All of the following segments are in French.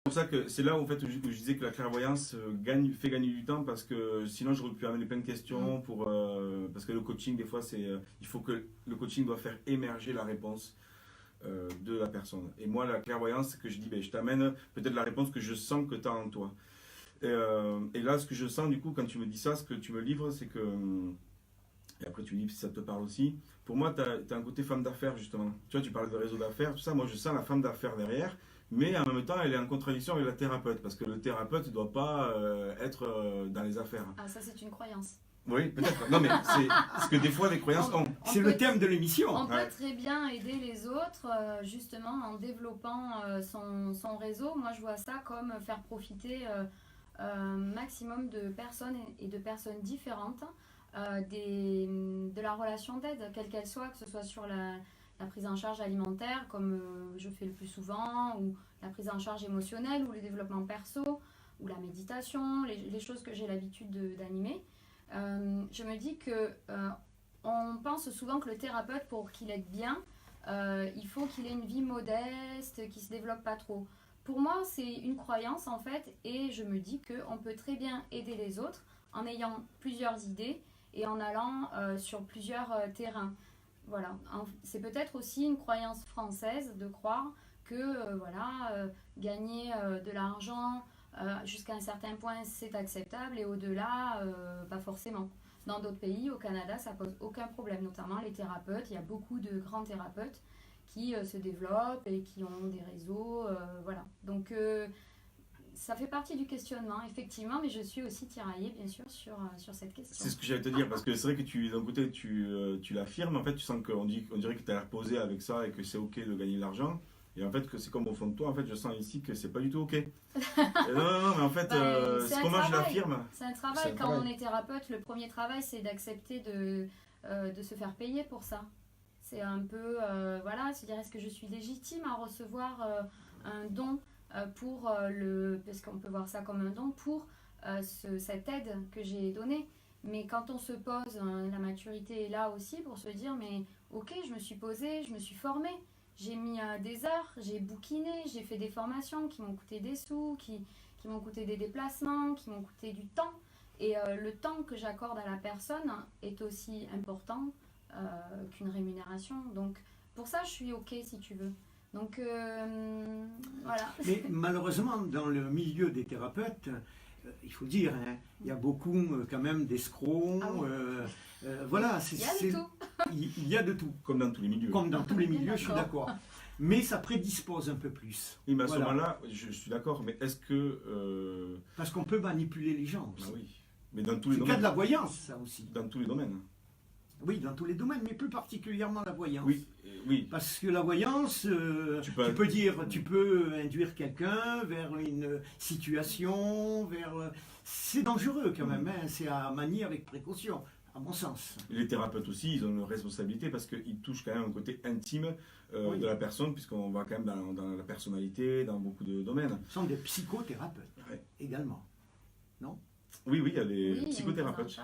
pour ça que c'est là où, en fait, où je disais que la clairvoyance fait gagner du temps parce que sinon j'aurais pu amener plein de questions parce que le coaching des fois il faut que le coaching doit faire émerger la réponse de la personne. Et moi la clairvoyance c'est que je dis ben, je t'amène peut-être la réponse que je sens que tu as en toi. Et là ce que je sens du coup quand tu me dis ça, ce que tu me livres c'est que et après tu dis si ça te parle aussi. Pour moi tu as un côté femme d'affaires justement. Tu vois tu parles de réseau d'affaires tout ça, moi je sens la femme d'affaires derrière. Mais en même temps, elle est en contradiction avec la thérapeute, parce que le thérapeute ne doit pas être dans les affaires. Ah, ça, c'est une croyance. Oui, peut-être. Non, mais c'est parce que des fois, les croyances ont. C'est le thème de l'émission. On peut très bien aider les autres, justement, en développant son réseau. Moi, je vois ça comme faire profiter un maximum de personnes et de personnes différentes de la relation d'aide, quelle qu'elle soit, que ce soit sur la prise en charge alimentaire, comme je fais le plus souvent, ou la prise en charge émotionnelle, ou le développement perso, ou la méditation, les choses que j'ai l'habitude d'animer. Je me dis que on pense souvent que le thérapeute, pour qu'il aide bien, il faut qu'il ait une vie modeste, qu'il ne se développe pas trop. Pour moi, c'est une croyance en fait, et je me dis qu'on peut très bien aider les autres en ayant plusieurs idées et en allant sur plusieurs terrains. Voilà, c'est peut-être aussi une croyance française de croire que gagner de l'argent jusqu'à un certain point c'est acceptable et au-delà pas forcément. Dans d'autres pays, au Canada, ça pose aucun problème, notamment les thérapeutes. Il y a beaucoup de grands thérapeutes qui se développent et qui ont des réseaux, voilà. Donc ça fait partie du questionnement, effectivement, mais je suis aussi tiraillée, bien sûr, sur cette question. C'est ce que j'allais te dire, parce que c'est vrai que d'un côté, tu l'affirmes, en fait, tu sens qu'on dirait que tu as l'air posé avec ça et que c'est OK de gagner de l'argent. Et en fait, que c'est comme au fond de toi, en fait, je sens ici que c'est pas du tout OK. Non, mais en fait, c'est comment je l'affirme. C'est un travail. Quand on est thérapeute, le premier travail, c'est d'accepter de se faire payer pour ça. C'est un peu, se dire, est-ce que je suis légitime à recevoir un don parce qu'on peut voir ça comme un don pour cette aide que j'ai donnée. Mais quand on se pose, la maturité est là aussi pour se dire, mais ok, je me suis posée, je me suis formée, j'ai mis des heures, j'ai bouquiné, j'ai fait des formations qui m'ont coûté des sous, qui m'ont coûté des déplacements, qui m'ont coûté du temps. Et le temps que j'accorde à la personne est aussi important qu'une rémunération. Donc pour ça, je suis ok si tu veux. Donc voilà. Mais malheureusement, dans le milieu des thérapeutes, il faut dire, hein, il y a beaucoup quand même d'escrocs. Ah oui. Voilà, il y a de tout. Il y a de tout. Comme dans tous les milieux. Comme dans tous les milieux, je suis d'accord. Mais ça prédispose un peu plus. Oui, mais à ce moment-là, je suis d'accord, mais est-ce que... Parce qu'on peut manipuler les gens aussi. Ah oui, mais dans tous les domaines. C'est le cas de la voyance, ça aussi. Dans tous les domaines. Oui, dans tous les domaines, mais plus particulièrement la voyance. Oui. Parce que la voyance, tu peux induire quelqu'un vers une situation, c'est dangereux quand même, hein, c'est à manier avec précaution, à mon sens. Les thérapeutes aussi, ils ont une responsabilité parce qu'ils touchent quand même un côté intime de la personne, puisqu'on va quand même dans la personnalité, dans beaucoup de domaines. Ce sont des psychothérapeutes également, non? Oui, il y a des psychothérapeutes.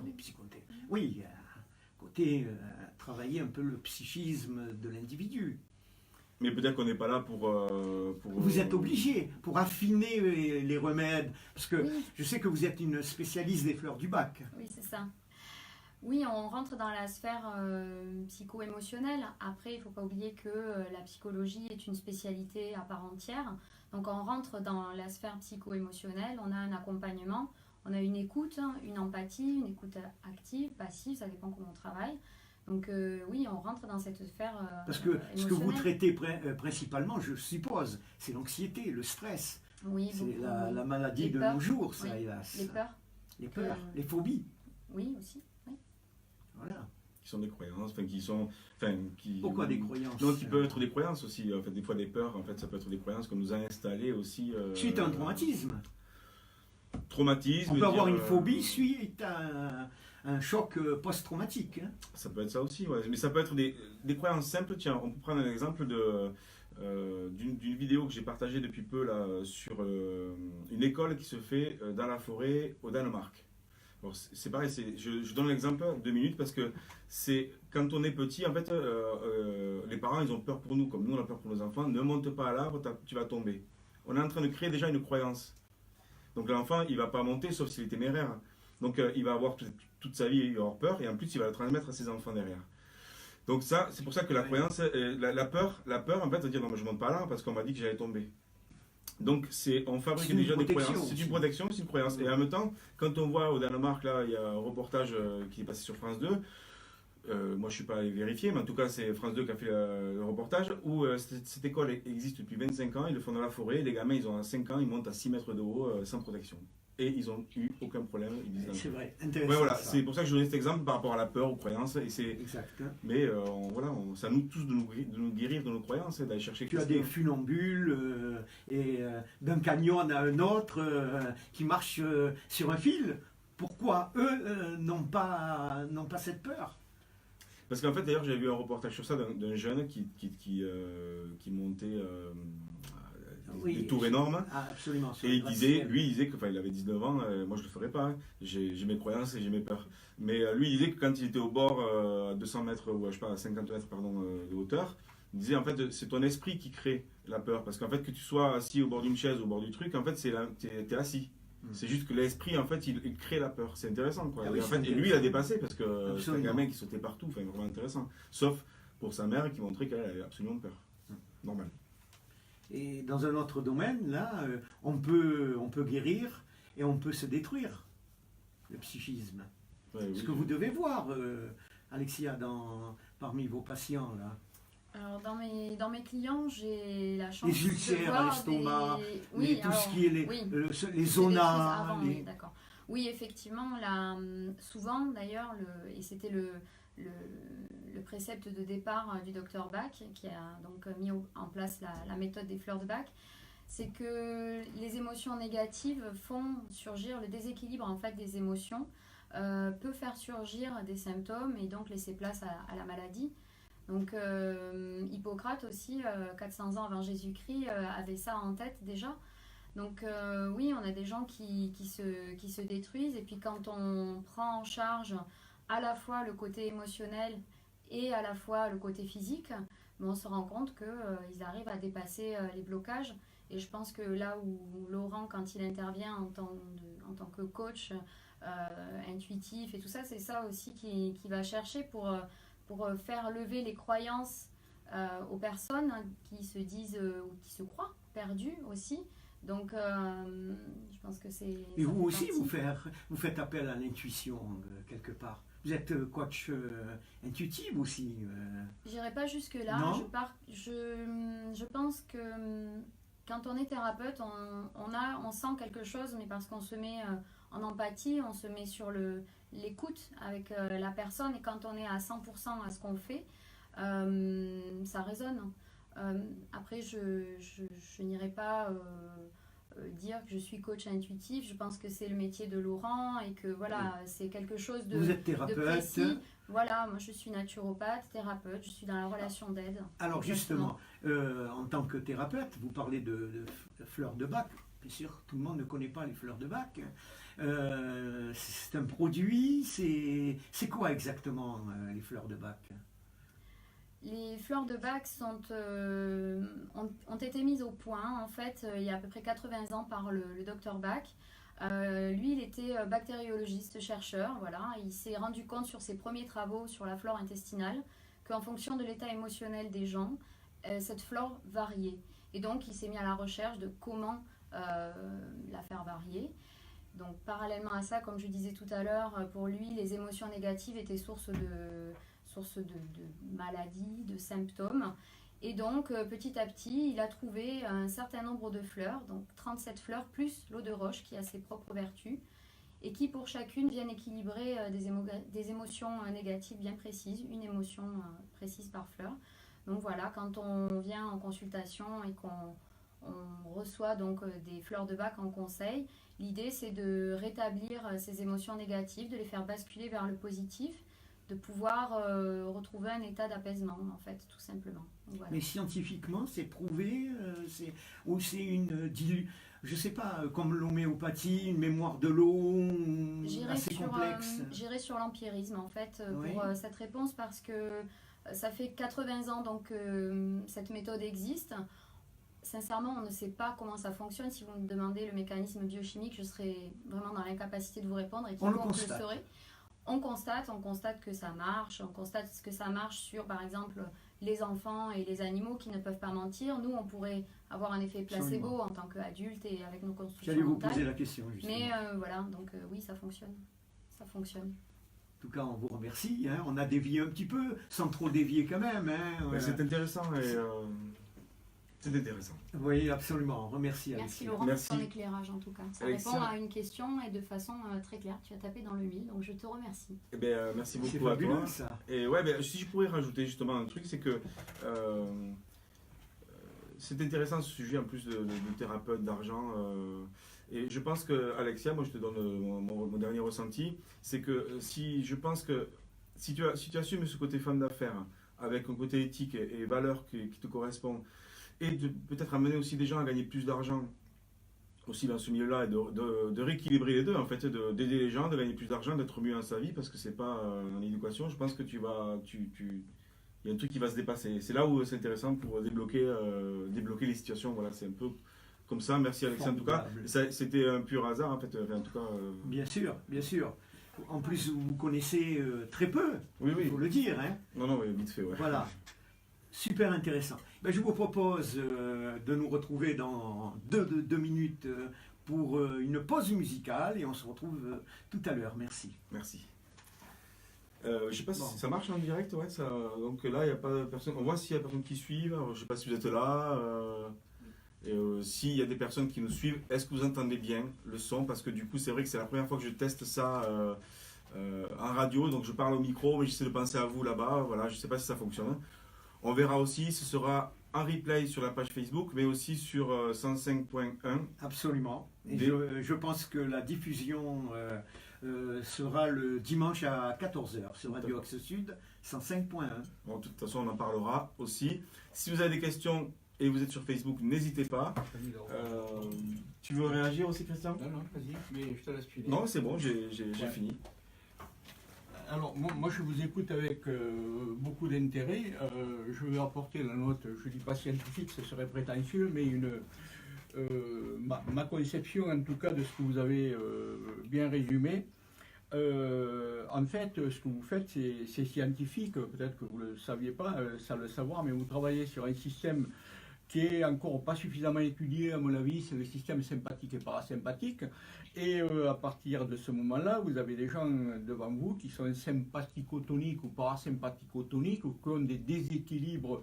Des psychothérapeutes. Oui, côté travailler un peu le psychisme de l'individu. Mais peut-être qu'on n'est pas là pour... Vous êtes obligé pour affiner les remèdes, parce que je sais que vous êtes une spécialiste des fleurs du bac. Oui, c'est ça. Oui, on rentre dans la sphère psycho-émotionnelle. Après, il ne faut pas oublier que la psychologie est une spécialité à part entière. Donc on rentre dans la sphère psycho-émotionnelle, on a un accompagnement, on a une écoute, une empathie, une écoute active, passive, ça dépend comment on travaille. Donc oui, on rentre dans cette sphère parce que ce que vous traitez principalement, je suppose, c'est l'anxiété, le stress. Oui, c'est la maladie de nos jours, ça, hélas. Les peurs. Les peurs, les phobies. Oui, aussi. Oui. Voilà. Qui sont des croyances, Pourquoi des croyances? Non, qui peuvent être des croyances aussi. En fait, des fois des peurs, en fait, ça peut être des croyances qu'on nous a installées aussi. Suite à un traumatisme. Traumatisme. On peut avoir une phobie suite à un choc post-traumatique. Hein. Ça peut être ça aussi, ouais. Mais ça peut être des croyances simples. Tiens, on peut prendre un exemple d'une vidéo que j'ai partagée depuis peu là, sur une école qui se fait dans la forêt au Danemark. Bon, c'est pareil, je donne l'exemple 2 minutes parce que c'est quand on est petit, en fait, les parents ils ont peur pour nous, comme nous on a peur pour nos enfants. Ne monte pas à l'arbre, tu vas tomber. on est en train de créer déjà une croyance. Donc l'enfant, il ne va pas monter sauf s'il est téméraire. Donc il va avoir toute sa vie, il va avoir peur et en plus il va le transmettre à ses enfants derrière. Donc ça, c'est pour ça que la croyance, la peur en fait, de dire non mais je ne monte pas là parce qu'on m'a dit que j'allais tomber. Donc on fabrique déjà des croyances. C'est une protection, c'est une croyance. Et en même temps, quand on voit au Danemark, là, il y a un reportage qui est passé sur France 2. Moi je ne suis pas allé vérifier, mais en tout cas c'est France 2 qui a fait le reportage où cette école existe depuis 25 ans, ils le font dans la forêt, les gamins ils ont 5 ans, ils montent à 6 mètres de haut sans protection. Et ils n'ont eu aucun problème. C'est vrai, intéressant. Ouais, voilà, c'est pour ça que je donnais cet exemple par rapport à la peur, aux croyances. Et c'est... Exact. Mais voilà, c'est à nous tous de nous guérir de nos croyances et d'aller chercher. Tu as des funambules d'un canyon à un autre qui marchent sur un fil. Pourquoi eux n'ont pas cette peur? Parce qu'en fait, d'ailleurs, j'ai vu un reportage sur ça d'un jeune qui montait des tours énormes. Absolument. Et il disait qu'il avait 19 ans, moi je le ferais pas, hein. J'ai mes croyances et j'ai mes peurs. Mais lui, il disait que quand il était au bord, à 200 mètres, ou je sais pas, à 50 mètres de hauteur, il disait en fait, c'est ton esprit qui crée la peur. Parce qu'en fait, que tu sois assis au bord d'une chaise, au bord du truc, en fait, t'es assis. C'est juste que l'esprit, en fait, il crée la peur. C'est intéressant, quoi. Oui, et, en fait, et lui, il a dépassé parce que c'est un gamin qui sautait partout. Enfin, vraiment intéressant. Sauf pour sa mère qui montrait qu'elle avait absolument peur. Normal. Et dans un autre domaine, là, on peut guérir et on peut se détruire. Le psychisme. Ouais, Ce que vous devez voir, Alexia, parmi vos patients, là. Alors dans mes clients, j'ai la chance les ulcères de voir à l'estomac, oui, tout ce qui est les zonas. Oui, d'accord. Oui, effectivement, souvent d'ailleurs, et c'était le précepte de départ du docteur Bach, qui a donc mis en place la méthode des fleurs de Bach, c'est que les émotions négatives font surgir le déséquilibre en fait des émotions, peut faire surgir des symptômes et donc laisser place à la maladie. Donc Hippocrate aussi, 400 ans avant Jésus-Christ, avait ça en tête déjà. Donc oui, on a des gens qui se détruisent, et puis quand on prend en charge à la fois le côté émotionnel et à la fois le côté physique, on se rend compte qu'ils arrivent à dépasser les blocages. Et je pense que là où Laurent, quand il intervient en tant que coach intuitif et tout ça, c'est ça aussi qu'il va chercher pour faire lever les croyances aux personnes qui se disent ou qui se croient perdues aussi. Donc, je pense que c'est... Et vous aussi, vous faites appel à l'intuition, quelque part. Vous êtes coach intuitive aussi. J'irai pas jusque-là. Je pense que quand on est thérapeute, on sent quelque chose, mais parce qu'on se met en empathie, on se met sur l'écoute avec la personne, et quand on est à 100% à ce qu'on fait, ça résonne. Après, je n'irai pas dire que je suis coach intuitif. Je pense que c'est le métier de Laurent et que voilà, c'est quelque chose de, vous êtes thérapeute. De précis. Voilà, moi je suis naturopathe, thérapeute, je suis dans la relation d'aide. Alors justement, en tant que thérapeute, vous parlez de fleurs de Bach. Bien sûr, tout le monde ne connaît pas les fleurs de Bach. C'est un produit, c'est quoi exactement les fleurs de Bach? Les fleurs de Bach ont été mises au point en fait il y a à peu près 80 ans par le docteur Bach. Lui, il était bactériologiste, chercheur, voilà. Il s'est rendu compte sur ses premiers travaux sur la flore intestinale qu'en fonction de l'état émotionnel des gens, cette flore variait. Et donc, il s'est mis à la recherche de comment la faire varier. Donc, parallèlement à ça, comme je disais tout à l'heure, pour lui, les émotions négatives étaient source de maladies, de symptômes. Et donc, petit à petit, il a trouvé un certain nombre de fleurs, donc 37 fleurs, plus l'eau de roche qui a ses propres vertus, et qui pour chacune viennent équilibrer des émotions négatives bien précises, une émotion précise par fleur. Donc voilà, quand on vient en consultation et qu'on reçoit donc des fleurs de Bach en conseil, l'idée c'est de rétablir ces émotions négatives, de les faire basculer vers le positif, de pouvoir retrouver un état d'apaisement, en fait, tout simplement. Voilà. Mais scientifiquement, c'est prouvé, ou c'est je sais pas, comme l'homéopathie, une mémoire de l'eau assez complexe. J'irai sur l'empirisme, en fait, pour cette réponse, parce que ça fait 80 ans donc, que cette méthode existe. sincèrement, on ne sait pas comment ça fonctionne. Si vous me demandez le mécanisme biochimique, je serais vraiment dans l'incapacité de vous répondre et quiconque le saurait. On constate que ça marche, on constate que ça marche sur, par exemple, les enfants et les animaux qui ne peuvent pas mentir. Nous, on pourrait avoir un effet placebo en tant qu'adultes et avec nos constructions J'allais vous mentales. poser la question, justement. Mais voilà, donc oui, ça fonctionne. Ça fonctionne. En tout cas, on vous remercie. Hein. On a dévié un petit peu, sans trop dévier quand même. Hein. C'est intéressant et c'est intéressant. Oui, absolument. Remercie. Merci Laurent pour ton éclairage en tout cas. Ça répond à une question et de façon très claire. Tu as tapé dans le mille, donc je te remercie. Eh ben, merci beaucoup à toi. Ça. Et ouais, ben, si je pourrais rajouter justement un truc, c'est que c'est intéressant ce sujet en plus de thérapeute d'argent. Et je pense que, Alexia, moi je te donne mon dernier ressenti, c'est que si tu assumes ce côté femme d'affaires avec un côté éthique et valeurs qui te correspondent, et de peut-être amener aussi des gens à gagner plus d'argent aussi dans ce milieu-là et de rééquilibrer les deux, en fait, d'aider les gens, de gagner plus d'argent, d'être mieux dans sa vie, parce que c'est pas en éducation, je pense que il y a un truc qui va se dépasser. C'est là où c'est intéressant pour débloquer les situations. Voilà, c'est un peu comme ça. Merci Alexia en tout cas. C'était un pur hasard en fait. En tout cas, Bien sûr, bien sûr. En plus, vous connaissez très peu, il faut le dire. Hein. Non, vite fait, ouais. Voilà. Super intéressant. Ben, je vous propose de nous retrouver dans deux minutes pour une pause musicale et on se retrouve tout à l'heure. Merci. Merci. Je sais pas si ça marche en direct, ouais. Donc là, il n'y a pas de personne. On voit s'il y a personne qui suivent. Je sais pas si vous êtes là. S'il y a des personnes qui nous suivent, est-ce que vous entendez bien le son? Parce que du coup, c'est vrai que c'est la première fois que je teste ça en radio. Donc je parle au micro, mais j'essaie de penser à vous là-bas. Voilà, je sais pas si ça fonctionne. On verra aussi, ce sera en replay sur la page Facebook, mais aussi sur 105.1. Absolument. Et je pense que la diffusion sera le dimanche à 14h sur Radio Axe Sud 105.1. Bon, de toute façon, on en parlera aussi. Si vous avez des questions et vous êtes sur Facebook, n'hésitez pas. Tu veux réagir aussi, Christian? Non, vas-y, mais je te laisse filer. Non, c'est bon, j'ai fini. Alors, moi, je vous écoute avec beaucoup d'intérêt. Je vais apporter la note, je ne dis pas scientifique, ce serait prétentieux, mais ma conception, en tout cas, de ce que vous avez bien résumé. En fait, ce que vous faites, c'est scientifique. Peut-être que vous ne le saviez pas, sans le savoir, mais vous travaillez sur un système qui est encore pas suffisamment étudié, à mon avis, c'est le système sympathique et parasympathique. Et à partir de ce moment-là, vous avez des gens devant vous qui sont sympathico-toniques ou parasympathico-toniques, ou qui ont des déséquilibres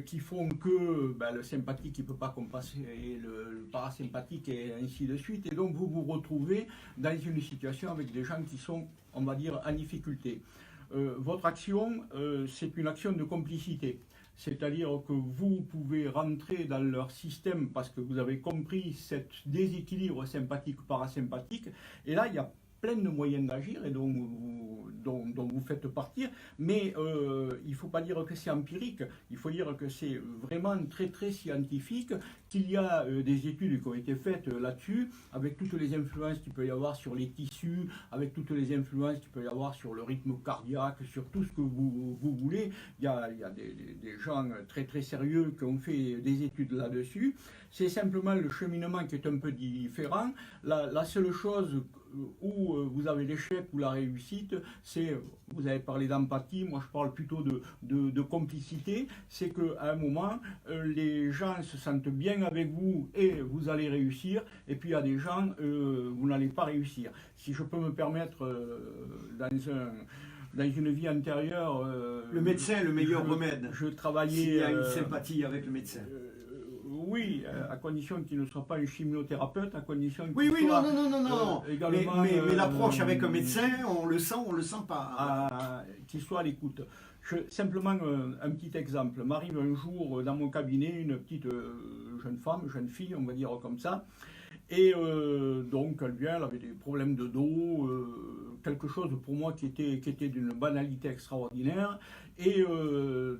qui font que le sympathique ne peut pas compenser le parasympathique et ainsi de suite. Et donc vous vous retrouvez dans une situation avec des gens qui sont, on va dire, en difficulté. Votre action, c'est une action de complicité. C'est-à-dire que vous pouvez rentrer dans leur système parce que vous avez compris cet déséquilibre sympathique-parasympathique. Et là, il y a plein de moyens d'agir et dont vous faites partir. Mais il ne faut pas dire que c'est empirique. Il faut dire que c'est vraiment très très scientifique, qu'il y a des études qui ont été faites là-dessus, avec toutes les influences qu'il peut y avoir sur les tissus, avec toutes les influences qu'il peut y avoir sur le rythme cardiaque, sur tout ce que vous voulez. Il y a des gens très très sérieux qui ont fait des études là-dessus. C'est simplement le cheminement qui est un peu différent. La seule chose où vous avez l'échec ou la réussite, c'est, vous avez parlé d'empathie, moi je parle plutôt de complicité, c'est qu'à un moment, les gens se sentent bien avec vous et vous allez réussir, et puis il y a des gens, vous n'allez pas réussir. Si je peux me permettre, dans une vie antérieure... le médecin est le meilleur remède. Je travaillais... S'il y a une sympathie avec le médecin. Oui, à condition qu'il ne soit pas un chimiothérapeute, à condition qu'il oui, soit... non. Également, mais l'approche avec un médecin, on le sent pas. Qu'il soit à l'écoute. Simplement un petit exemple. M'arrive un jour dans mon cabinet une petite jeune fille, on va dire comme ça. Et donc elle vient, elle avait des problèmes de dos, quelque chose pour moi qui était d'une banalité extraordinaire. Et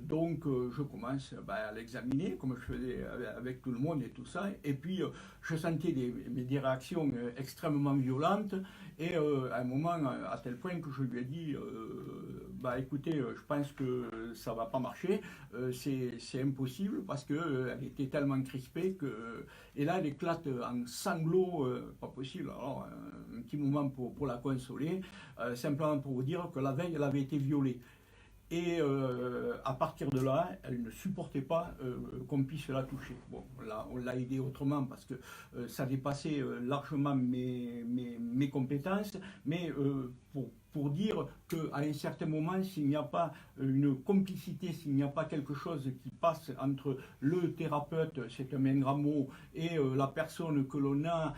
donc je commence à l'examiner comme je faisais avec tout le monde et tout ça. Et puis je sentais des réactions extrêmement violentes, et à un moment, à tel point que je lui ai dit, bah écoutez, je pense que ça va pas marcher, c'est impossible, parce qu'elle était tellement crispée que... Et là, elle éclate en sanglots, pas possible. Alors, un petit moment pour la consoler, simplement pour vous dire que la veille, elle avait été violée. Et à partir de là, elle ne supportait pas qu'on puisse la toucher. Bon, là, on l'a aidée autrement parce que ça dépassait largement mes compétences, mais pour dire qu'à un certain moment, s'il n'y a pas une complicité, s'il n'y a pas quelque chose qui passe entre le thérapeute, c'est un grand mot, et la personne que l'on a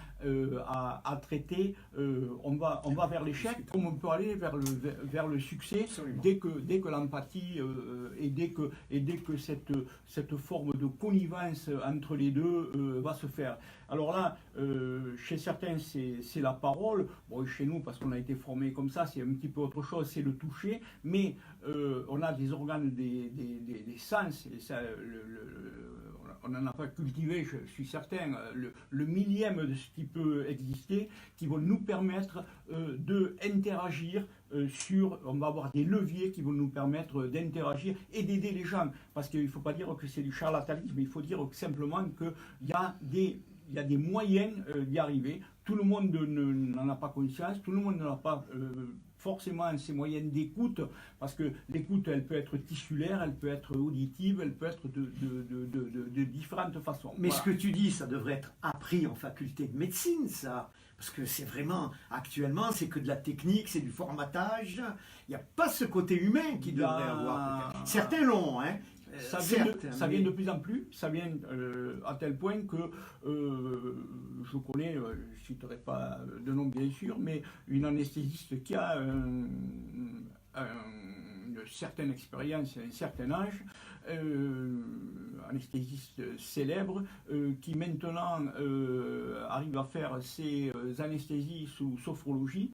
à traiter, on va vers l'échec, comme on peut aller vers le succès. Absolument. Dès que l'empathie et dès que cette forme de connivence entre les deux va se faire. Alors là, chez certains, c'est la parole. Bon, chez nous, parce qu'on a été formés comme ça, c'est un petit peu autre chose, c'est le toucher. Mais on a des organes des sens, et ça, on n'en a pas cultivé, je suis certain, le millième de ce qui peut exister, qui vont nous permettre d'interagir on va avoir des leviers qui vont nous permettre d'interagir et d'aider les gens. Parce qu'il ne faut pas dire que c'est du charlatanisme, il faut dire simplement qu'il y a des moyens d'y arriver. Tout le monde n'en a pas conscience, tout le monde n'en a pas forcément ces moyens d'écoute, parce que l'écoute, elle peut être tissulaire, elle peut être auditive, elle peut être de différentes façons. Mais voilà. Ce que tu dis, ça devrait être appris en faculté de médecine, ça. Parce que c'est vraiment, actuellement, c'est que de la technique, c'est du formatage. Il n'y a pas ce côté humain qui devrait avoir. Certains l'ont, hein. Ça vient de plus en plus, ça vient à tel point que je connais, je ne citerai pas de nom bien sûr, mais une anesthésiste qui a une certaine expérience, un certain âge, anesthésiste célèbre, qui maintenant arrive à faire ses anesthésies sous sophrologie.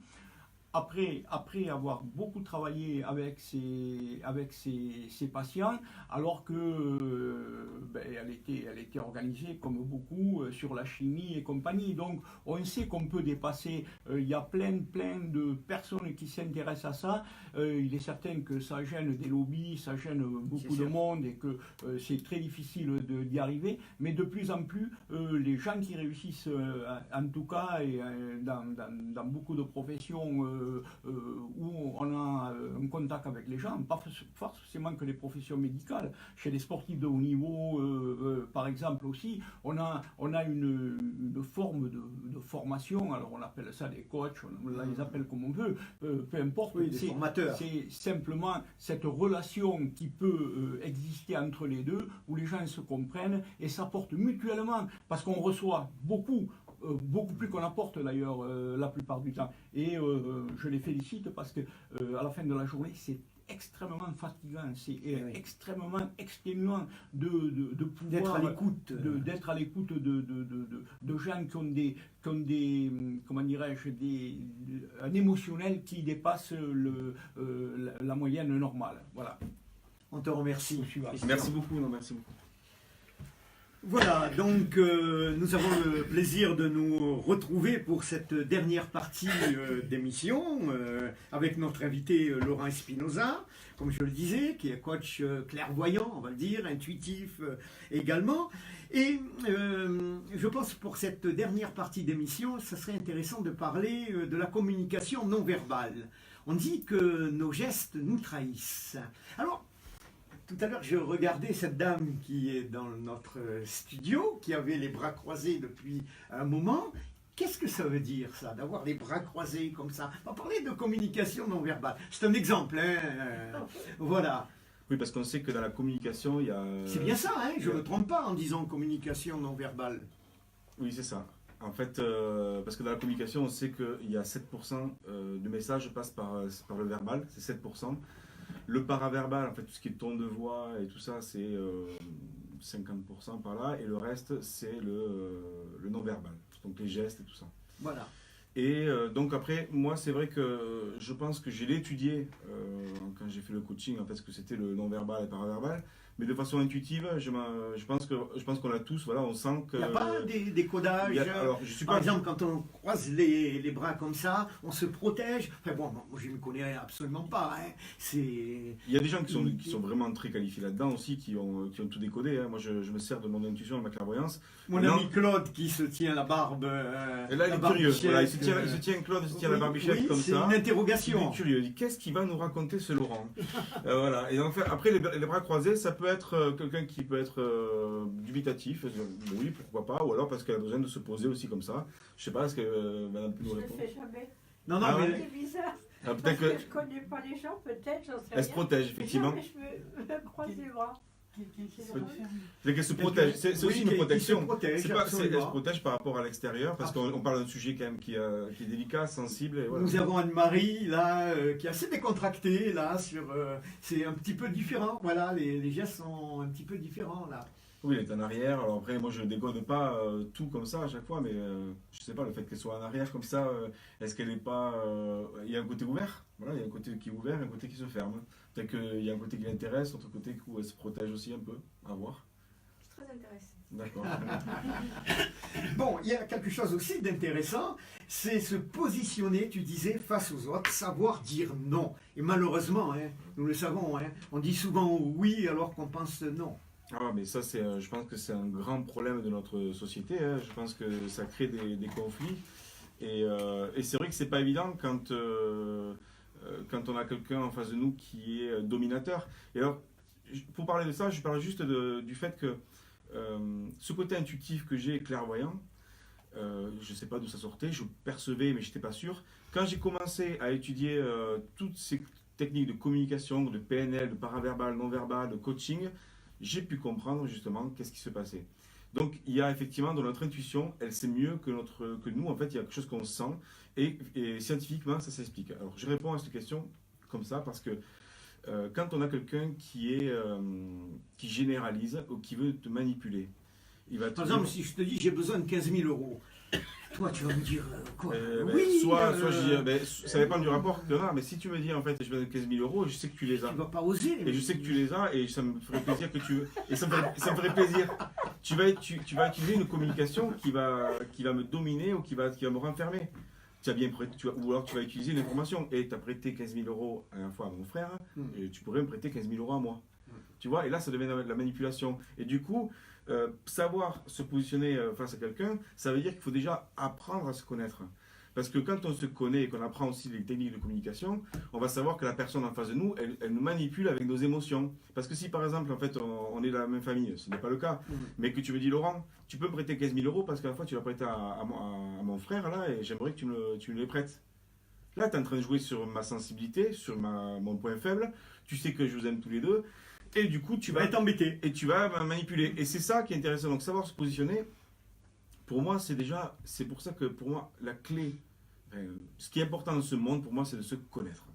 Après avoir beaucoup travaillé avec ses patients, alors que elle était organisée comme beaucoup sur la chimie et compagnie. Donc on sait qu'on peut dépasser. Il y a plein de personnes qui s'intéressent à ça. Il est certain que ça gêne des lobbies, ça gêne beaucoup de monde et que c'est très difficile d'y arriver. Mais de plus en plus, les gens qui réussissent, en tout cas, et dans beaucoup de professions où on a un contact avec les gens, pas forcément que les professions médicales, chez les sportifs de haut niveau par exemple aussi, on a une forme de formation, alors on appelle ça des coachs, on les appelle comme on veut, peu importe, oui, des formateurs. C'est simplement cette relation qui peut exister entre les deux, où les gens se comprennent et s'apportent mutuellement, parce qu'on reçoit beaucoup plus qu'on apporte d'ailleurs la plupart du temps. Et je les félicite parce que à la fin de la journée, c'est extrêmement fatigant, c'est extrêmement exténuant de pouvoir d'être à l'écoute de gens qui ont des comment dirais-je, un émotionnel qui dépasse la moyenne normale. Voilà. On te remercie. Merci beaucoup. Non, merci beaucoup. Voilà, donc nous avons le plaisir de nous retrouver pour cette dernière partie d'émission avec notre invité Laurent Espinosa, comme je le disais, qui est coach clairvoyant, on va le dire, intuitif également. Et je pense pour cette dernière partie d'émission, ça serait intéressant de parler de la communication non verbale. On dit que nos gestes nous trahissent. Alors, tout à l'heure, je regardais cette dame qui est dans notre studio, qui avait les bras croisés depuis un moment. Qu'est-ce que ça veut dire, ça, d'avoir les bras croisés comme ça? On va parler de communication non verbale. C'est un exemple, hein. Voilà. Oui, parce qu'on sait que dans la communication, il y a... C'est bien ça, hein. Je ne me trompe pas en disant communication non verbale. Oui, c'est ça. En fait, parce que dans la communication, on sait qu'il y a 7% du message passe par le verbal, c'est 7%. Le paraverbal, en fait, tout ce qui est ton de voix et tout ça, c'est 50% par là. Et le reste, c'est le non-verbal. Donc les gestes et tout ça. Voilà. Et donc après, moi, c'est vrai que je pense que j'ai étudié quand j'ai fait le coaching, en fait, ce que c'était le non-verbal et le paraverbal. mais de façon intuitive, je pense qu'on l'a tous, voilà, on sent que... Il n'y a pas des codages. Alors, je suis Par pas... exemple, quand on croise les bras comme ça, on se protège. Enfin bon, moi je ne me connais absolument pas. Hein. Il y a des gens qui sont vraiment très qualifiés là-dedans aussi, qui ont tout décodé. Hein. Moi, je me sers de mon intuition, de ma clairvoyance. Mon ami Claude qui se tient la barbe. Et là, il est curieux. Voilà, il se tient, Claude se tient la barbichette comme ça. C'est une interrogation. Il est curieux. Il dit, qu'est-ce qu'il va nous raconter ce Laurent? Voilà. Et enfin, après, les bras croisés, ça peut être quelqu'un qui peut être dubitatif. Oui, pourquoi pas. Ou alors parce qu'elle a besoin de se poser aussi comme ça. Je sais pas, est-ce que madame peut nous Je ne le répondre? fais jamais. Non, Ah ouais. C'est bizarre. Peut-être Parce que que je ne connais pas les gens, peut-être, j'en sais elle se rien. protège, effectivement. Jamais je me croise les bras. C'est Oui. l'enfer. C'est qu'elle se protège. C'est aussi une protection. Se protège, C'est pas, elle se absolument. protège par rapport à l'extérieur, parce qu'on parle d'un sujet quand même qui est délicat, sensible. Et voilà. Nous avons Anne-Marie là qui est assez décontractée là c'est un petit peu différent. Voilà, les gestes sont un petit peu différents là. Oui, elle est en arrière. Alors après, moi, je déconne pas tout comme ça à chaque fois, mais je sais pas, le fait qu'elle soit en arrière comme ça, est-ce qu'elle n'est pas... Il y a un côté ouvert, voilà, il y a un côté qui est ouvert et un côté qui se ferme. Peut-être qu'il y a un côté qui l'intéresse, l'autre côté où elle se protège aussi un peu, à voir. Je suis très intéressée. D'accord. Bon, il y a quelque chose aussi d'intéressant, c'est se positionner, tu disais, face aux autres, savoir dire non. Et malheureusement, hein, nous le savons, hein, on dit souvent oui alors qu'on pense non. Ah, mais ça, je pense que c'est un grand problème de notre société. Hein. Je pense que ça crée des conflits. Et c'est vrai que c'est pas évident quand on a quelqu'un en face de nous qui est dominateur. Et alors, pour parler de ça, je parle juste du fait que ce côté intuitif que j'ai, clairvoyant, je ne sais pas d'où ça sortait, je percevais mais je n'étais pas sûr. Quand j'ai commencé à étudier toutes ces techniques de communication, de PNL, de paraverbal, non-verbal, de coaching, j'ai pu comprendre justement qu'est-ce qui se passait. Donc il y a effectivement dans notre intuition, elle sait mieux que nous, en fait il y a quelque chose qu'on sent et scientifiquement ça s'explique. Alors je réponds à cette question comme ça parce que quand on a quelqu'un qui généralise ou qui veut te manipuler, il va te Par exemple, si je te dis j'ai besoin de 15 000 euros, toi tu vas me dire quoi? Soit je dis, ça dépend du rapport que tu as, mais si tu me dis en fait j'ai besoin de 15 000 euros, je sais que tu les as. Tu vas pas oser. Et je sais que tu les as et ça me ferait plaisir que tu... Et ça me ferait plaisir. Tu vas utiliser une communication qui va me dominer ou qui va me renfermer. Tu as bien prêté, ou alors tu vas utiliser une information. Et tu as prêté 15 000 euros à la fois à mon frère, et tu pourrais me prêter 15 000 euros à moi. Tu vois, et là ça devient de la manipulation. Et du coup, savoir se positionner face à quelqu'un, ça veut dire qu'il faut déjà apprendre à se connaître. Parce que quand on se connaît et qu'on apprend aussi les techniques de communication, on va savoir que la personne en face de nous, elle nous manipule avec nos émotions. Parce que si par exemple, en fait, on est de la même famille, ce n'est pas le cas, mais que tu me dis, Laurent, tu peux me prêter 15 000 euros parce qu'à la fois tu l'as prêté à mon frère là et j'aimerais que tu me les prêtes. Là, tu es en train de jouer sur ma sensibilité, sur mon point faible, tu sais que je vous aime tous les deux, et du coup, tu vas être embêté. Et tu vas manipuler. Et c'est ça qui est intéressant. Donc, savoir se positionner, pour moi, c'est pour ça que pour moi, la clé, ce qui est important dans ce monde, pour moi, c'est de se connaître.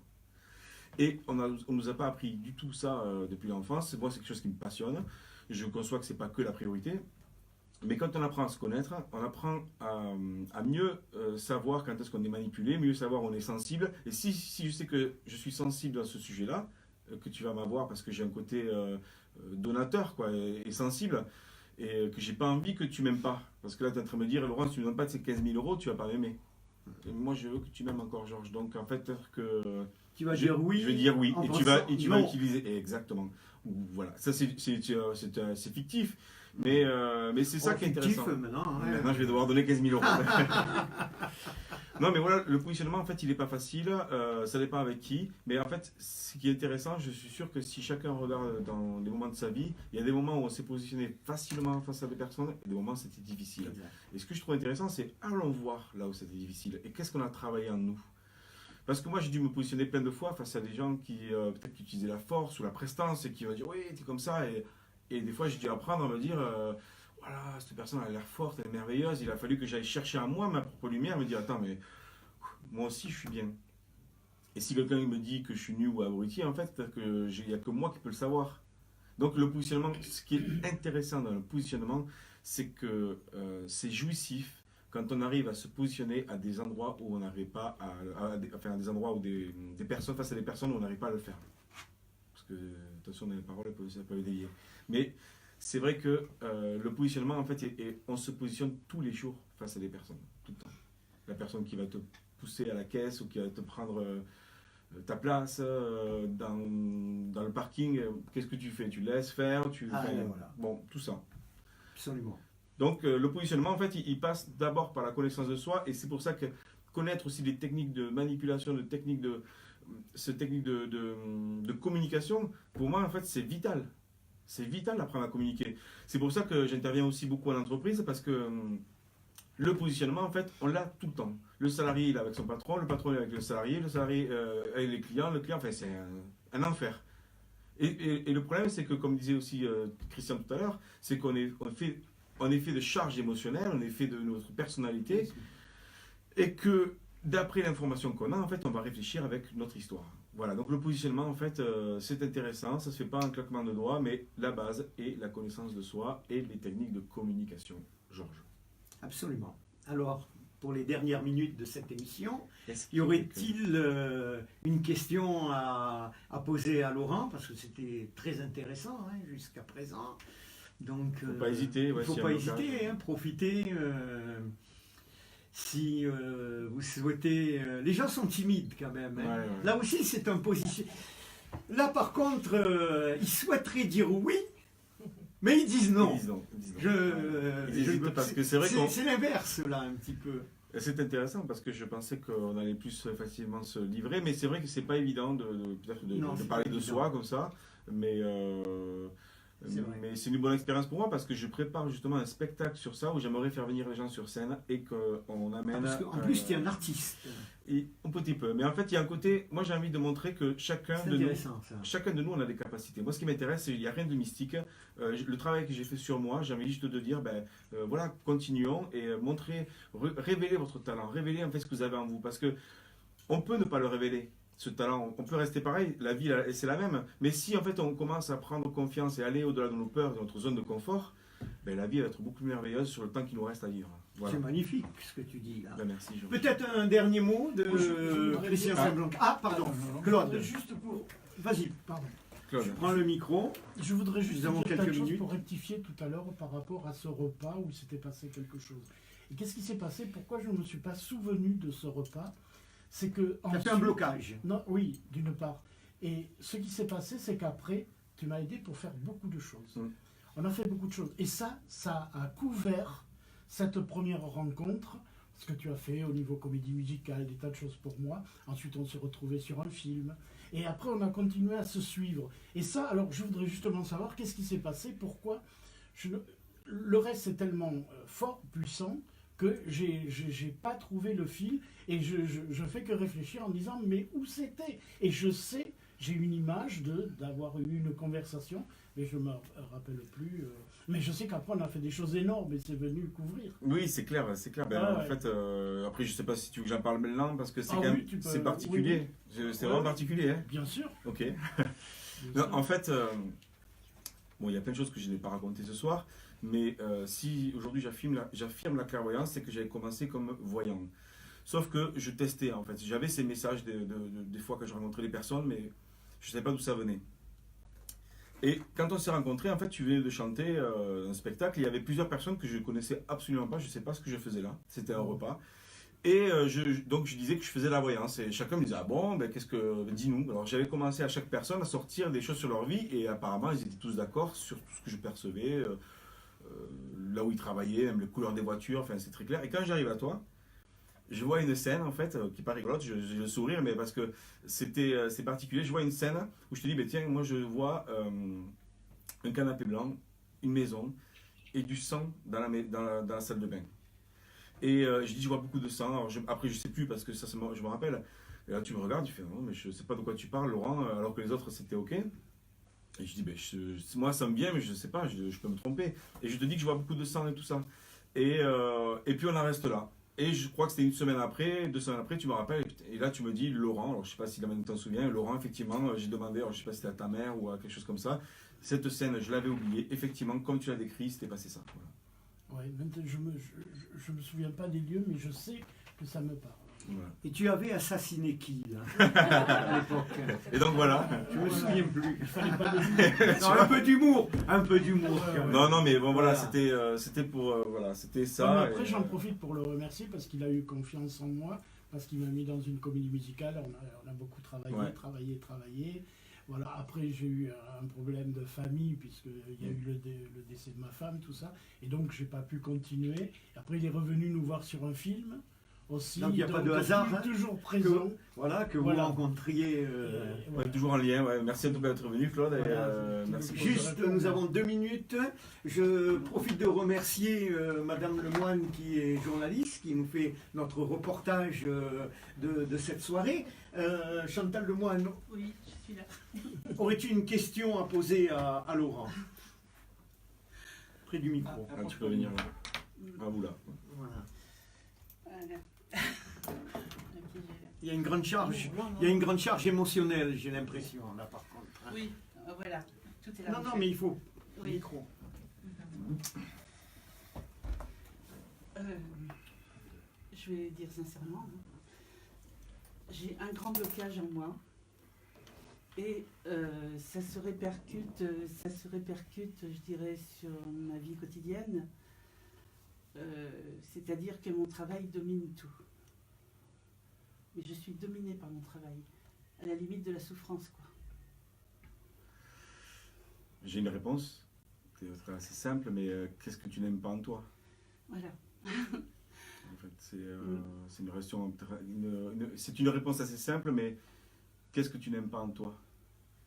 Et on nous a pas appris du tout ça depuis l'enfance. Moi, c'est quelque chose qui me passionne. Je conçois que c'est pas que la priorité. Mais quand on apprend à se connaître, on apprend à mieux savoir quand est-ce qu'on est manipulé, mieux savoir où on est sensible. Et si je sais que je suis sensible à ce sujet-là, que tu vas m'avoir parce que j'ai un côté donateur quoi, et sensible, et que j'ai pas envie que tu m'aimes pas. Parce que là, tu es en train de me dire, Laurent, si tu ne me donnes pas de ces 15 000 euros, tu vas pas m'aimer. Et moi, je veux que tu m'aimes encore, Georges. Donc, en fait, que tu vas dire oui. Je vais dire oui. Et tu vas non. utiliser. Exactement. Voilà. Ça, c'est fictif. Mais c'est ça qui est intéressant. Maintenant, maintenant, je vais devoir donner 15 000 euros. Non, mais voilà, le positionnement, en fait, il n'est pas facile. Ça dépend avec qui. Mais en fait, ce qui est intéressant, je suis sûr que si chacun regarde dans des moments de sa vie, il y a des moments où on s'est positionné facilement face à des personnes et des moments où c'était difficile. Exact. Et ce que je trouve intéressant, c'est allons voir là où c'était difficile et qu'est-ce qu'on a travaillé en nous. Parce que moi, j'ai dû me positionner plein de fois face à des gens qui, peut-être, qui utilisaient la force ou la prestance et qui vont dire oui, t'es comme ça. Et des fois, j'ai dû apprendre à me dire voilà, cette personne a l'air forte, elle est merveilleuse. Il a fallu que j'aille chercher en moi ma propre lumière, me dire attends, mais moi aussi, je suis bien. Et si quelqu'un me dit que je suis nul ou abruti, en fait, il n'y a que moi qui peux le savoir. Donc, le positionnement, ce qui est intéressant dans le positionnement, c'est que c'est jouissif quand on arrive à se positionner à des endroits où on n'arrive pas à des endroits où des personnes, face à des personnes où on n'arrive pas à le faire. Parce que attention dans les paroles, ça peut éveiller. Mais c'est vrai que le positionnement, en fait, on se positionne tous les jours face à des personnes, tout le temps. La personne qui va te pousser à la caisse ou qui va te prendre ta place dans le parking, qu'est-ce que tu fais? Tu laisses faire, Voilà. Bon, tout ça. Absolument. Donc le positionnement, en fait, il passe d'abord par la connaissance de soi, et c'est pour ça que connaître aussi des techniques de manipulation, ces techniques de communication, pour moi, en fait, c'est vital. C'est vital d'apprendre à communiquer. C'est pour ça que j'interviens aussi beaucoup en entreprise, parce que le positionnement, en fait, on l'a tout le temps. Le salarié, il est avec son patron, le patron est avec le salarié avec les clients, le client, enfin, c'est un enfer. Et le problème, c'est que, comme disait aussi Christian tout à l'heure, c'est on est fait de charge émotionnelle, on est fait de notre personnalité, et que d'après l'information qu'on a, en fait, on va réfléchir avec notre histoire. Voilà, donc le positionnement, en fait, c'est intéressant, ça ne se fait pas en claquement de doigts, mais la base est la connaissance de soi et les techniques de communication. Georges. Absolument. Alors, pour les dernières minutes de cette émission, Est-ce y aurait-il une question à poser à Laurent? Parce que c'était très intéressant jusqu'à présent. Donc, faut pas hésiter. Il ne faut pas hésiter, profiter. Si vous souhaitez... les gens sont timides quand même. Ouais. Là aussi, c'est un position. Là, par contre, ils souhaiteraient dire oui, mais ils disent non. Ils disent non. Ils hésitent parce que c'est vrai qu'on... C'est l'inverse, là, un petit peu. C'est intéressant parce que je pensais qu'on allait plus facilement se livrer, mais c'est vrai que c'est pas évident de parler de soi comme ça, mais c'est une bonne expérience pour moi parce que je prépare justement un spectacle sur ça où j'aimerais faire venir les gens sur scène et qu'on amène... parce qu'en plus, tu es un artiste. Un petit peu, mais en fait il y a un côté, moi j'ai envie de montrer que chacun de nous on a des capacités. Moi ce qui m'intéresse, il n'y a rien de mystique. Le travail que j'ai fait sur moi, j'ai envie juste de dire, voilà, continuons et révélez votre talent, révélez en fait ce que vous avez en vous, parce que on peut ne pas le révéler, ce talent, on peut rester pareil, la vie c'est la même, mais si en fait on commence à prendre confiance et aller au-delà de nos peurs, de notre zone de confort, la vie va être beaucoup plus merveilleuse sur le temps qu'il nous reste à vivre. Voilà. C'est magnifique ce que tu dis là. Merci Jean. Peut-être un dernier mot de Christian Saint-Blanc. Ah, pardon, Claude. Juste pour... Vas-y, Pardon. Claude. je prends le micro. Je voudrais juste Nous avons dire quelques quelque chose minutes. pour rectifier tout à l'heure par rapport à ce repas où il s'était passé quelque chose. Et qu'est-ce qui s'est passé? Pourquoi je ne me suis pas souvenu de ce repas? C'est que... Ça fait un blocage. Non, oui, d'une part. Et ce qui s'est passé, c'est qu'après, tu m'as aidé pour faire beaucoup de choses. On a fait beaucoup de choses. Et ça a couvert cette première rencontre, ce que tu as fait au niveau comédie musicale, des tas de choses pour moi. Ensuite, on s'est retrouvés sur un film. Et après, on a continué à se suivre. Et ça, alors, je voudrais justement savoir qu'est-ce qui s'est passé, pourquoi. Le reste, c'est tellement fort, puissant, que j'ai pas trouvé le fil. Et je fais que réfléchir en me disant, mais où c'était? Et je sais, j'ai une image d'avoir eu une conversation, mais je ne me rappelle plus. Mais je sais qu'après, on a fait des choses énormes et c'est venu le couvrir. Oui, c'est clair. En fait, après, je sais pas si tu veux que j'en parle maintenant parce que c'est quand même, c'est particulier. Oui. C'est vraiment particulier. Hein. Bien sûr. Ok. Non, en fait, il y a plein de choses que je n'ai pas racontées ce soir, mais si aujourd'hui j'affirme la clairvoyance, c'est que j'avais commencé comme voyant. Sauf que je testais en fait. J'avais ces messages des fois que je rencontrais les personnes, mais je ne savais pas d'où ça venait. Et quand on s'est rencontrés, en fait, tu venais de chanter un spectacle. Il y avait plusieurs personnes que je ne connaissais absolument pas. Je ne sais pas ce que je faisais là. C'était un repas. Et donc, je disais que je faisais la voyance. Et chacun me disait, ah bon, dis-nous. Alors, j'avais commencé à chaque personne à sortir des choses sur leur vie. Et apparemment, ils étaétait tous d'accord sur tout ce que je percevais. Là où ils travaillaient, même les couleurs des voitures. Enfin, c'est très clair. Et quand j'arrive à toi, je vois une scène en fait qui n'est pas rigolote, j'ai le sourire, mais parce que c'est particulier. Je vois une scène où je te dis, tiens, moi je vois un canapé blanc, une maison et du sang dans la salle de bain. Et je dis, je vois beaucoup de sang. Alors après, je sais plus parce que ça, je me rappelle. Et là, tu me regardes, tu fais, non, mais je sais pas de quoi tu parles, Laurent, alors que les autres c'était ok. Et je dis, moi ça me vient, mais je sais pas, je peux me tromper. Et je te dis que je vois beaucoup de sang et tout ça. Et puis on en reste là. Et je crois que c'était 2 semaines après, tu me rappelles, et là tu me dis Laurent, alors je sais pas si tu t'en souviens, Laurent, effectivement, j'ai demandé, alors je sais pas si c'était à ta mère ou à quelque chose comme ça, cette scène, je l'avais oubliée, effectivement, comme tu l'as décrit, c'était passé ça. Voilà. Ouais, je me souviens pas des lieux, mais je sais que ça me parle. Voilà. Et tu avais assassiné qui, là, à l'époque? Et donc voilà. Je me souviens plus. Il fallait pas le Non, un peu d'humour quand même. Non, non, mais bon, voilà, Voilà. c'était pour. Voilà, c'était ça. Non, mais après, et, j'en profite pour le remercier parce qu'il a eu confiance en moi, parce qu'il m'a mis dans une comédie musicale. On a beaucoup travaillé, Ouais. travaillé. Voilà. Après, j'ai eu un problème de famille, puisqu'il y a eu le décès de ma femme, tout ça. Et donc, j'ai pas pu continuer. Après, il est revenu nous voir sur un film aussi. Donc, il n'y a pas de hasard, hein, Toujours présent. Voilà, que vous Voilà. rencontriez. Et ouais, voilà. toujours en lien. Ouais. Merci en tout cas d'être venu, Claude. Et, Voilà, merci pour Juste, nous avons 2 minutes. Je profite de remercier Madame Lemoine, qui est journaliste, qui nous fait notre reportage de cette soirée. Chantal Lemoine, Oui, je suis là. aurais-tu une question à poser à Laurent? Près du micro. Ah, tu peux venir là. À vous là. Voilà. Voilà. Il y a une grande charge. Il y a une grande charge émotionnelle, j'ai l'impression, là, par contre. Hein. Oui, voilà, tout est là. Non, mais il faut. Oui. Micro. Je vais dire sincèrement, j'ai un grand blocage en moi et ça se répercute, je dirais, sur ma vie quotidienne. C'est-à-dire que mon travail domine tout. Mais je suis dominée par mon travail, à la limite de la souffrance, quoi. J'ai une réponse. C'est assez simple, mais qu'est-ce que tu n'aimes pas en toi? Voilà. En fait, c'est une question. C'est une réponse assez simple, mais qu'est-ce que tu n'aimes pas en toi?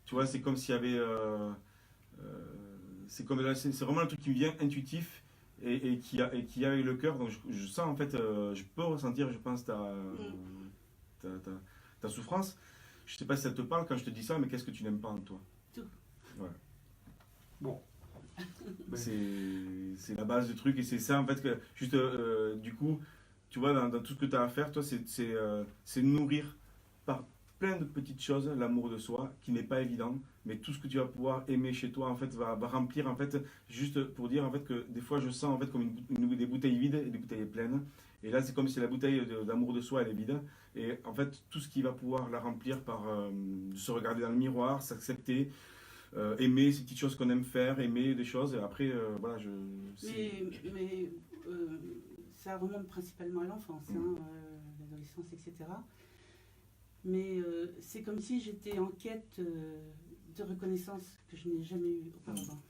Tu vois, c'est comme s'il y avait. C'est comme là, c'est vraiment un truc qui me vient intuitif et qui a avec le cœur. Donc je sens en fait, je peux ressentir, je pense, ta souffrance. Je sais pas si ça te parle quand je te dis ça, mais qu'est-ce que tu n'aimes pas en toi? Tout. Voilà. Bon. C'est la base du truc et c'est ça en fait que juste du coup tu vois dans tout ce que tu as à faire toi c'est nourrir par plein de petites choses l'amour de soi qui n'est pas évident, mais tout ce que tu vas pouvoir aimer chez toi en fait va remplir en fait, juste pour dire en fait que des fois je sens en fait comme des bouteilles vides et des bouteilles pleines, et là c'est comme si la bouteille d'amour de soi elle est vide et en fait tout ce qui va pouvoir la remplir par se regarder dans le miroir, s'accepter, aimer ces petites choses qu'on aime faire, aimer des choses, et après, voilà, Mais ça remonte principalement à l'enfance, l'adolescence, etc. Mais c'est comme si j'étais en quête de reconnaissance que je n'ai jamais eue auparavant.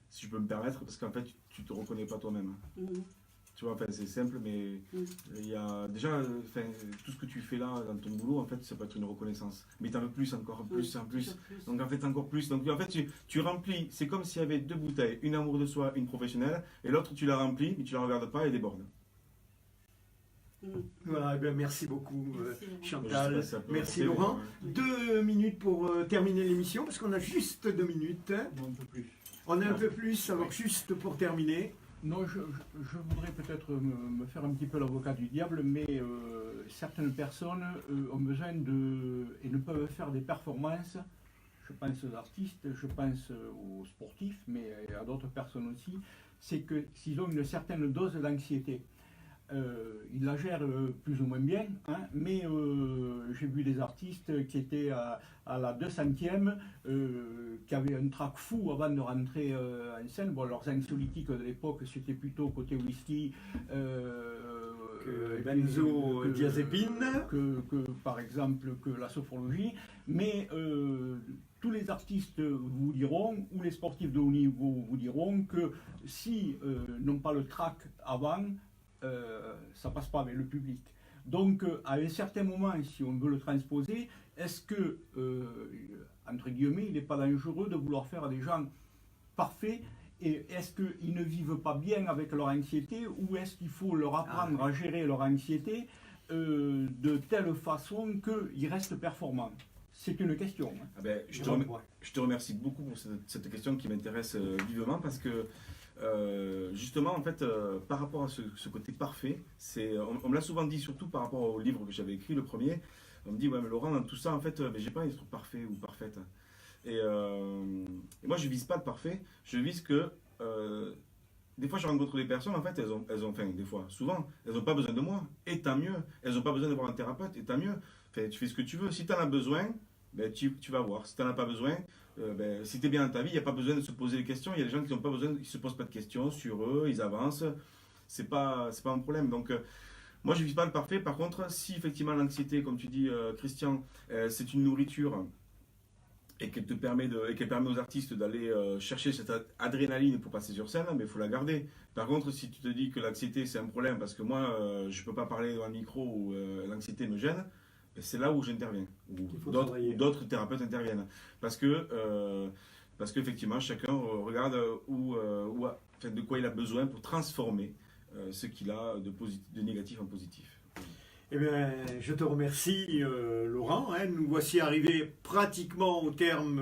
Si je peux me permettre, parce qu'en fait, tu te reconnais pas toi-même. Tu vois, enfin, c'est simple, mais il y a déjà, tout ce que tu fais là dans ton boulot, en fait, ça peut être une reconnaissance. Mais tu en veux plus, encore plus, en plus. Donc en fait, encore plus. Donc en fait, tu remplis, c'est comme s'il y avait 2 bouteilles, une amour de soi, une professionnelle, et l'autre, tu la remplis, mais tu la regardes pas et elle déborde. Voilà, eh bien, merci beaucoup Merci, Chantal, Je sais pas si ça peut merci rester, Laurent. mais, 2 minutes pour terminer l'émission, parce qu'on a juste 2 minutes. Non, un peu plus. On a un peu plus, alors juste pour terminer. Non, je voudrais peut-être me faire un petit peu l'avocat du diable, mais certaines personnes ont besoin et ne peuvent faire des performances. Je pense aux artistes, je pense aux sportifs, mais à d'autres personnes aussi. C'est que s'ils ont une certaine dose d'anxiété, ils la gèrent plus ou moins bien, hein, mais j'ai vu des artistes qui étaient à la 200e, qui avaient un trac fou avant de rentrer en scène. Bon, leurs anxiolytiques de l'époque, c'était plutôt côté whisky, benzodiazépine, que par exemple que la sophrologie, mais tous les artistes vous diront, ou les sportifs de haut niveau vous diront que si n'ont pas le trac avant, ça passe pas avec le public. Donc, à un certain moment, si on veut le transposer, est-ce que, entre guillemets, il n'est pas dangereux de vouloir faire des gens parfaits, et est-ce qu'ils ne vivent pas bien avec leur anxiété, ou est-ce qu'il faut leur apprendre à gérer leur anxiété de telle façon qu'ils restent performants? C'est une question. Hein. Ah ben, je te remercie beaucoup pour cette question qui m'intéresse vivement, parce que justement, en fait, par rapport à ce côté parfait, on me l'a souvent dit, surtout par rapport au livre que j'avais écrit, le premier. On me dit, ouais, mais Laurent, dans tout ça, en fait, mais j'ai pas envie d'être parfait ou parfaite. Et moi, je vise pas le parfait, je vise que des fois je rencontre des personnes, en fait, enfin, des fois, souvent, elles n'ont pas besoin de moi, et tant mieux. Elles n'ont pas besoin d'avoir un thérapeute, et tant mieux. Enfin, tu fais ce que tu veux. Si tu en as besoin, ben, tu vas voir. Si tu n'en as pas besoin, ben, si tu es bien dans ta vie, il n'y a pas besoin de se poser des questions. Il y a des gens qui n'ont pas besoin, ils se posent pas de questions sur eux, ils avancent. C'est pas un problème. Donc, moi, je ne vis pas le parfait. Par contre, si effectivement l'anxiété, comme tu dis, Christian, c'est une nourriture et qu'elle permet aux artistes d'aller chercher cette adrénaline pour passer sur scène, mais il faut la garder. Par contre, si tu te dis que l'anxiété c'est un problème parce que moi je ne peux pas parler dans un micro où l'anxiété me gêne, ben, c'est là où j'interviens, ou d'autres thérapeutes interviennent. Parce qu'effectivement, chacun regarde de quoi il a besoin pour transformer ce qu'il a de négatif en positif. Eh bien, je te remercie, Laurent. Nous voici arrivés pratiquement au terme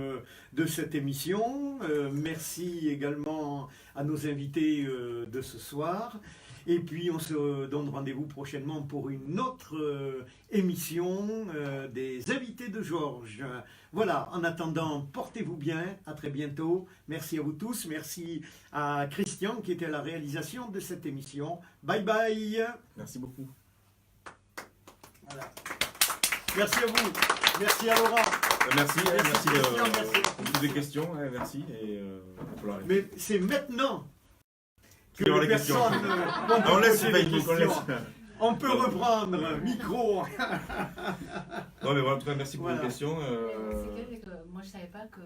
de cette émission. Merci également à nos invités de ce soir. Et puis, on se donne rendez-vous prochainement pour une autre émission des invités de Georges. Voilà, en attendant, portez-vous bien. À très bientôt. Merci à vous tous. Merci à Christian qui était à la réalisation de cette émission. Bye bye. Merci beaucoup. Voilà. Merci à vous. Merci à Laurent. Merci merci. pour toutes les questions. Merci. Mais c'est maintenant que les les personnes vont on laisse poser des Facebook, questions. On peut reprendre micro. Non mais voilà, en tout cas, merci pour les questions. C'est que moi je savais pas que